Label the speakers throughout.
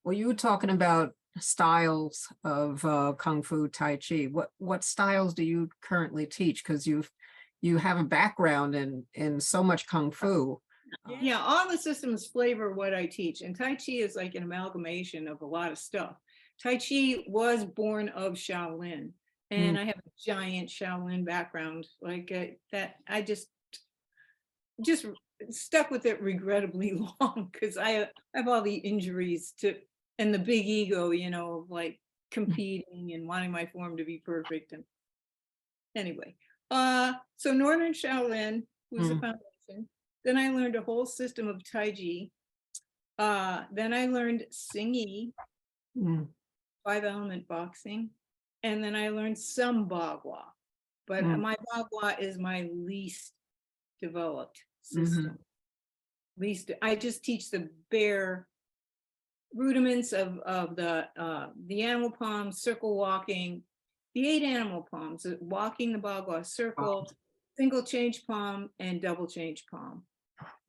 Speaker 1: Well, you were talking about styles of Kung Fu Tai Chi. What styles do you currently teach? Because you have a background in so much Kung Fu.
Speaker 2: Yeah, all the systems flavor what I teach. And Tai Chi is like an amalgamation of a lot of stuff. Tai Chi was born of Shaolin, and I have a giant Shaolin background like that. I just stuck with it regrettably long because I have all the injuries to and the big ego, of like competing and wanting my form to be perfect. And anyway, so Northern Shaolin was the foundation. Then I learned a whole system of Tai Chi. Then I learned Sing Yi, 5-element boxing, and then I learned some Bagua. But my Bagua is my least developed system. Least I just teach the bare rudiments of the animal palm, circle walking, the 8 animal palms, walking the Bagua, circle, single change palm, and double change palm.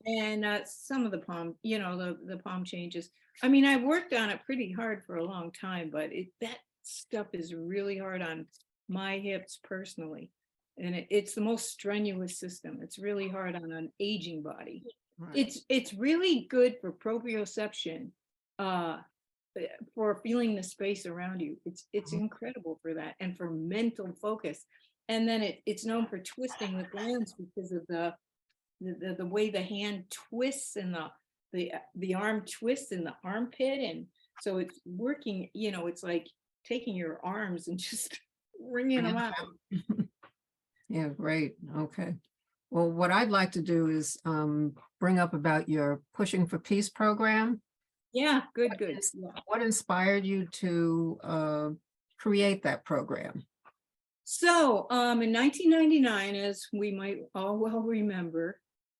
Speaker 2: And some of the palm, the palm changes. I mean, I worked on it pretty hard for a long time, but that stuff is really hard on my hips personally. And it's the most strenuous system. It's really hard on an aging body. Right. It's really good for proprioception, for feeling the space around you. It's incredible for that, and for mental focus. And then it's known for twisting the glands because of the way the hand twists and the arm twists in the armpit. And so it's working, it's like taking your arms and just wringing them out.
Speaker 1: Yeah, great. Okay. Well, what I'd like to do is bring up about your Pushing for Peace program.
Speaker 2: Yeah, good.
Speaker 1: What inspired you to create that program?
Speaker 2: So in 1999, as we might all well remember,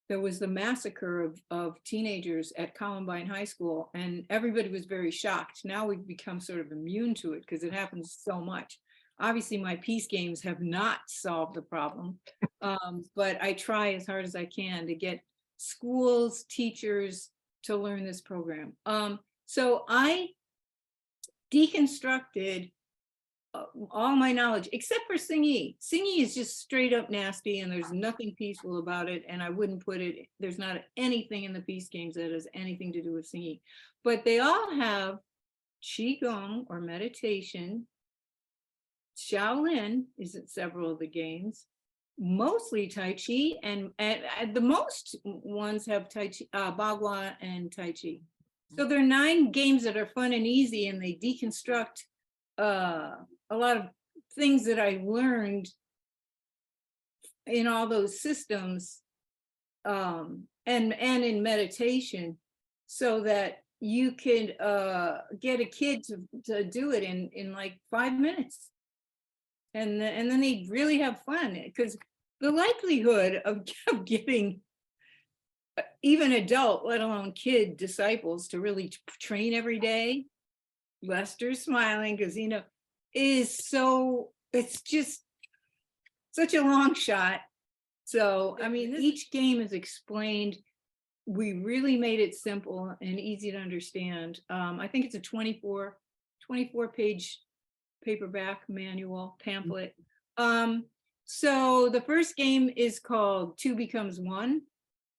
Speaker 2: there was the massacre of teenagers at Columbine High School, and everybody was very shocked. Now we've become sort of immune to it because it happens so much. Obviously, my peace games have not solved the problem, but I try as hard as I can to get schools, teachers to learn this program. So I deconstructed all my knowledge except for Sing Yi. Sing Yi is just straight up nasty, and there's nothing peaceful about it. And I wouldn't put it, there's not anything in the peace games that has anything to do with Sing Yi. But they all have Qigong or meditation. Shaolin is at several of the games, mostly Tai Chi, and the most ones have Tai Chi, Bagua and Tai Chi. So there are 9 games that are fun and easy, and they deconstruct a lot of things that I learned in all those systems, and in meditation, so that you could get a kid to do it in like 5 minutes. And then they really have fun, because the likelihood of getting even adult, let alone kid disciples, to really train every day, Lester's smiling because it's just such a long shot. So I mean, each game is explained. We really made it simple and easy to understand. I think it's a 24 page paperback manual pamphlet. So the first game is called 2 Becomes 1,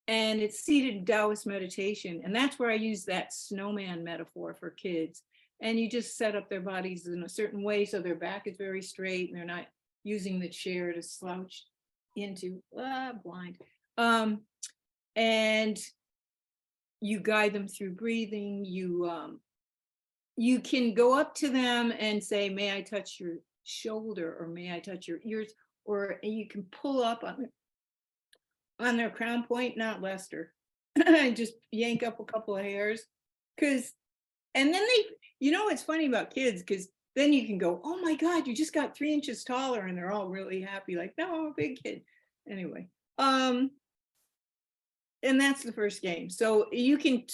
Speaker 2: and it's seated Taoist meditation, and that's where I use that snowman metaphor for kids. And you just set up their bodies in a certain way so their back is very straight and they're not using the chair to slouch into. Blind. And you guide them through breathing. You can go up to them and say, may I touch your shoulder, or may I touch your ears, or you can pull up on their crown point, not Lester, and just yank up a couple of hairs. And then it's funny about kids, because then you can go, oh my God, you just got 3 inches taller, and they're all really happy, like, no, I'm a big kid. Anyway, and that's the first game. So you can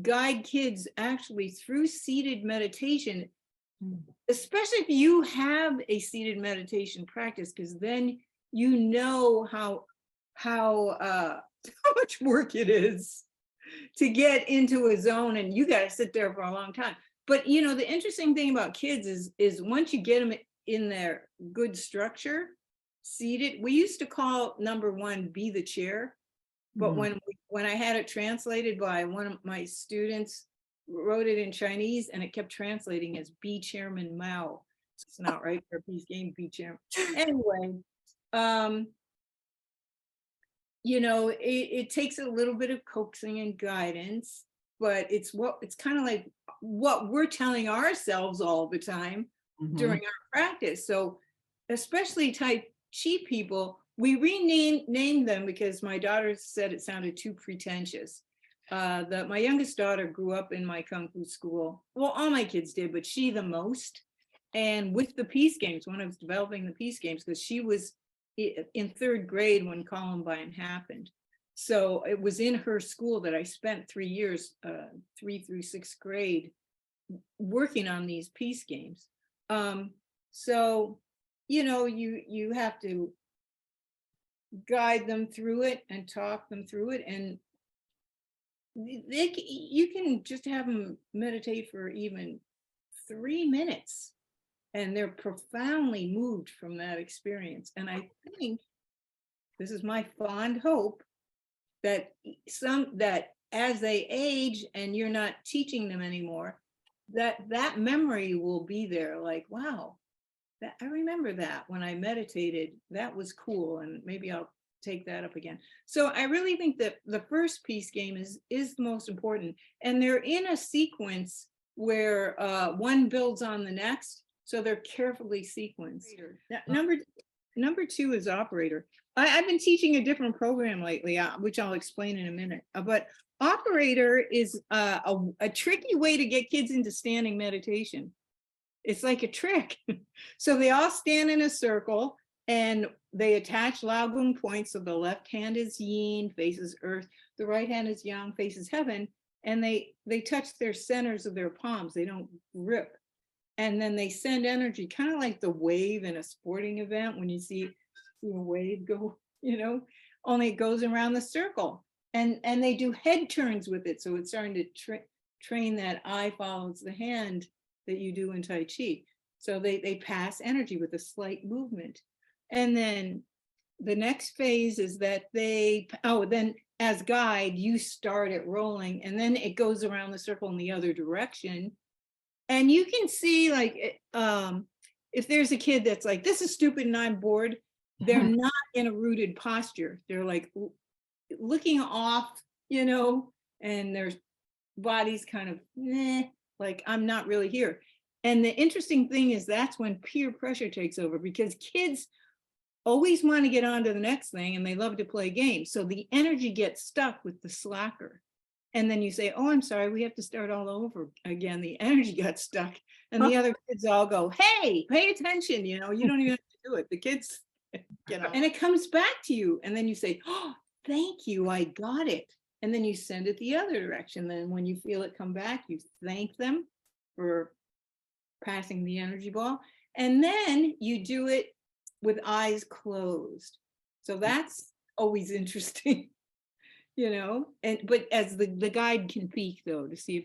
Speaker 2: guide kids actually through seated meditation, especially if you have a seated meditation practice, because then you know how much work it is to get into a zone, and you got to sit there for a long time. But you know, the interesting thing about kids is once you get them in their good structure, seated, we used to call number one, be the chair. But
Speaker 1: Mhm.
Speaker 2: when I had it translated by one of my students, wrote it in Chinese, and it kept translating as "Be Chairman Mao." It's not right for a peace game, be chairman. Anyway, um, you know, it takes a little bit of coaxing and guidance, but it's kind of like what we're telling ourselves all the time during
Speaker 1: Mhm.
Speaker 2: our practice. So especially Tai Chi people, we named them because my daughter said it sounded too pretentious. My youngest daughter grew up in my Kung Fu school. Well, all my kids did, but she the most. And with the peace games, when I was developing the peace games, because she was in third grade when Columbine happened. So it was in her school that I spent 3 years, 3 through 6th grade, working on these peace games. So, you know, you have to guide them through it and talk them through it, and you can just have them meditate for even 3 minutes, and they're profoundly moved from that experience. And I think this is my fond hope that that as they age and you're not teaching them anymore, that memory will be there, like, wow, that I remember that when I meditated, that was cool, and maybe I'll take that up again. So I really think that the first peace game is the most important, and they're in a sequence where one builds on the next, so they're carefully sequenced. Number two is operator. I've been teaching a different program lately, which I'll explain in a minute. But operator is a tricky way to get kids into standing meditation. It's like a trick. So they all stand in a circle, and they attach Laogun points. So the left hand is yin, faces earth. The right hand is yang, faces heaven. And they touch their centers of their palms. They don't grip. And then they send energy, kind of like the wave in a sporting event when you see a wave go, you know, only it goes around the circle. And they do head turns with it. So it's starting to train that eye follows the hand that you do in Tai Chi. So they pass energy with a slight movement. And then the next phase is that then as guide, you start it rolling, and then it goes around the circle in the other direction. And you can see, like, if there's a kid that's like, this is stupid and I'm bored, they're not in a rooted posture. They're like looking off, you know, and their body's kind of, like, I'm not really here. And the interesting thing is that's when peer pressure takes over, because kids always want to get on to the next thing, and they love to play games. So the energy gets stuck with the slacker. And then you say, oh, I'm sorry, we have to start all over again. The energy got stuck. And the other kids all go, hey, pay attention. You know, you don't even have to do it. The kids get on. And it comes back to you. And then you say, oh, thank you, I got it. And then you send it the other direction. Then when you feel it come back, you thank them for passing the energy ball. And then you do it with eyes closed. So that's always interesting. You know, but as the guide can peek, though, to see if,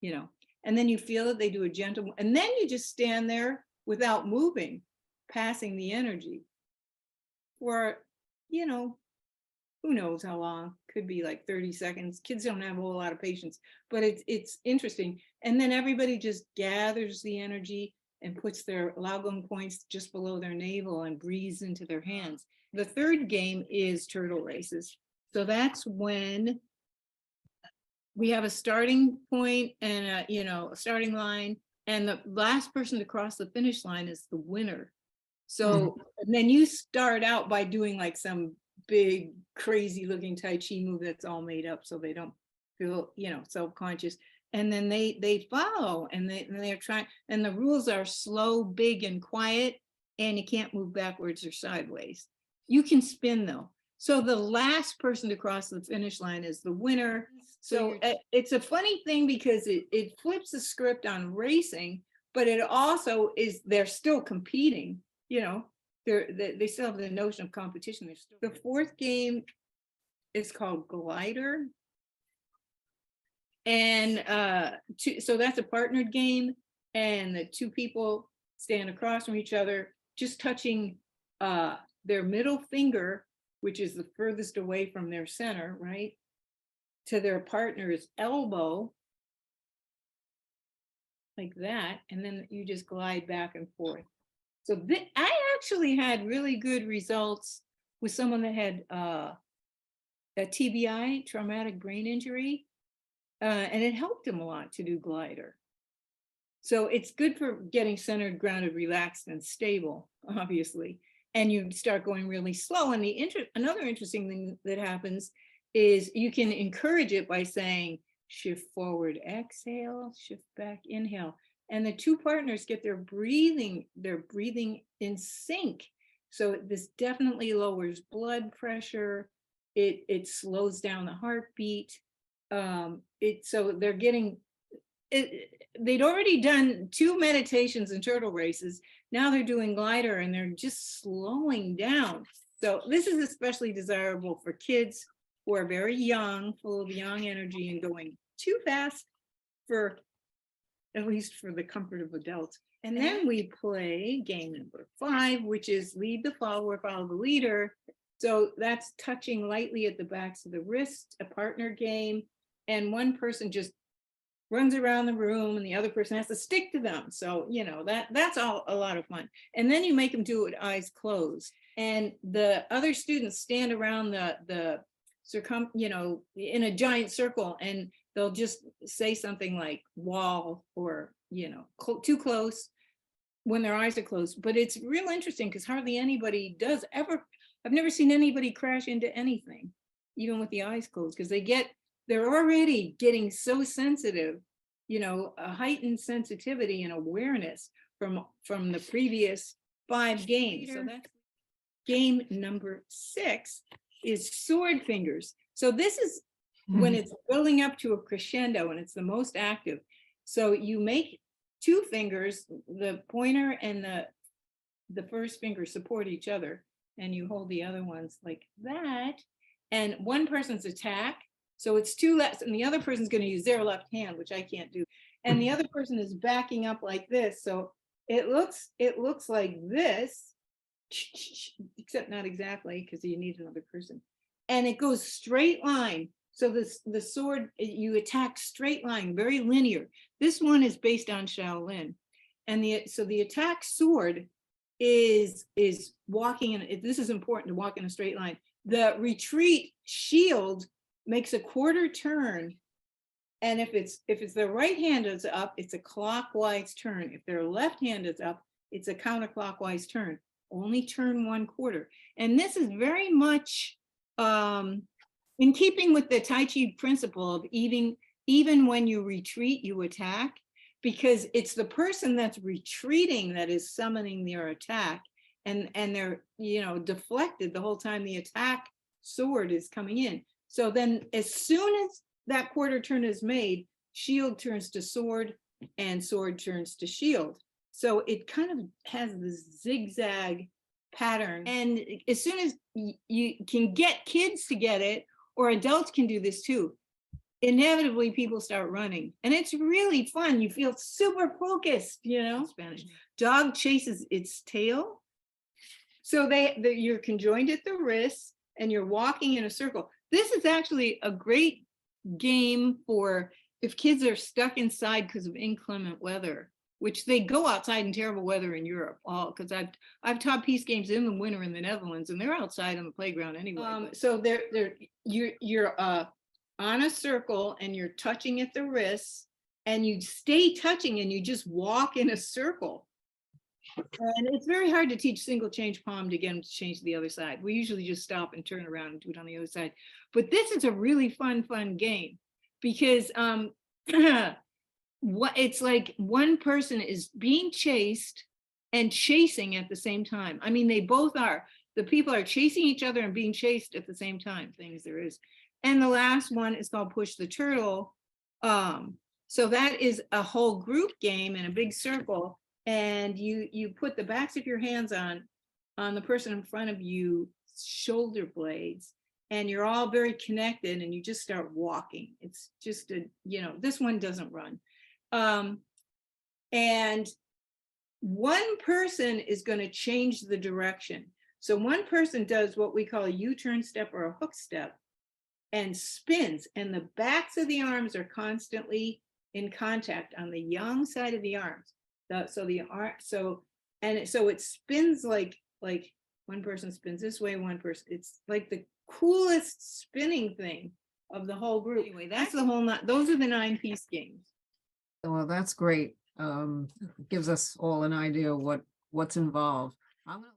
Speaker 2: you know, and then you feel that they do a gentle, and then you just stand there without moving, passing the energy for, you know, who knows how long. Could be like 30 seconds. Kids don't have a whole lot of patience, but it's interesting. And then everybody just gathers the energy and puts their Laogun points just below their navel and breathes into their hands. The third game is turtle races. So that's when we have a starting point and a starting line, and the last person to cross the finish line is the winner. So and then you start out by doing like some big crazy looking Tai Chi move that's all made up, so they don't feel, you know, self-conscious. And then they follow, and they're trying, and the rules are slow, big, and quiet, and you can't move backwards or sideways. You can spin though. So the last person to cross the finish line is the winner. So it's a funny thing because it flips the script on racing, but it also is, they're still competing, you know, they still have the notion of competition. The fourth game is called Glider. And so that's a partnered game, and the two people stand across from each other, just touching their middle finger, which is the furthest away from their center, right, to their partner's elbow, like that, and then you just glide back and forth. So I actually had really good results with someone that had a TBI, traumatic brain injury, and it helped him a lot to do glider. So it's good for getting centered, grounded, relaxed, and stable, obviously. And you start going really slow. And another interesting thing that happens is you can encourage it by saying, shift forward, exhale, shift back, inhale. And the two partners get their breathing in sync. So this definitely lowers blood pressure. It slows down the heartbeat. So they're getting they'd already done 2 meditations and turtle races. Now they're doing glider and they're just slowing down. So this is especially desirable for kids who are very young, full of young energy and going too fast for, at least for the comfort of adults. And then we play game number 5, which is lead the follower, follow the leader. So that's touching lightly at the backs of the wrist, a partner game. And one person just runs around the room and the other person has to stick to them. So, you know, that's all a lot of fun. And then you make them do it with eyes closed. And the other students stand around the in a giant circle, and they'll just say something like wall or, too close when their eyes are closed. But it's real interesting because hardly anybody does ever. I've never seen anybody crash into anything, even with the eyes closed, because they're already getting so sensitive, a heightened sensitivity and awareness from the previous 5 games. So that's game number 6 is sword fingers. So this is when it's building up to a crescendo and it's the most active. So you make 2 fingers, the pointer and the first finger support each other, and you hold the other ones like that. And one person's attack. So it's 2 lefts, and the other person's going to use their left hand, which I can't do. And the other person is backing up like this. So it looks like this, except not exactly, because you need another person. And it goes straight line. So the sword, you attack straight line, very linear. This one is based on Shaolin. And the attack sword is walking in, this is important to walk in a straight line. The retreat shield makes a quarter turn, and if it's their right hand is up, it's a clockwise turn. If their left hand is up, it's a counterclockwise turn. Only turn 1/4. And this is very much in keeping with the Tai Chi principle of even when you retreat, you attack, because it's the person that's retreating that is summoning their attack, and they're deflected the whole time the attack sword is coming in. So then as soon as that quarter turn is made, shield turns to sword and sword turns to shield. So it kind of has this zigzag pattern. And as soon as you can get kids to get it, or adults can do this too, inevitably people start running. And it's really fun. You feel super focused, Spanish. Dog chases its tail. So you're conjoined at the wrists and you're walking in a circle. This is actually a great game for if kids are stuck inside because of inclement weather, which they go outside in terrible weather in Europe. Because I've taught peace games in the winter in the Netherlands, and they're outside on the playground anyway. So you're on a circle and you're touching at the wrists, and you stay touching and you just walk in a circle. And it's very hard to teach single change palm to get them to change to the other side. We usually just stop and turn around and do it on the other side. But this is a really fun game, because it's like one person is being chased and chasing at the same time. I mean, they both are. The people are chasing each other and being chased at the same time, things there is. And the last one is called Push the Turtle. So that is a whole group game in a big circle. And you put the backs of your hands on the person in front of you shoulder blades, and you're all very connected and you just start walking. It's just a, this one doesn't run. And one person is going to change the direction. So one person does what we call a U-turn step or a hook step and spins, and the backs of the arms are constantly in contact on the young side of the arms. So it spins like one person spins this way, one person, it's like the coolest spinning thing of the whole group. Anyway, that's the whole, those are the 9-piece games.
Speaker 1: Well, that's great. Gives us all an idea what's involved. I'm gonna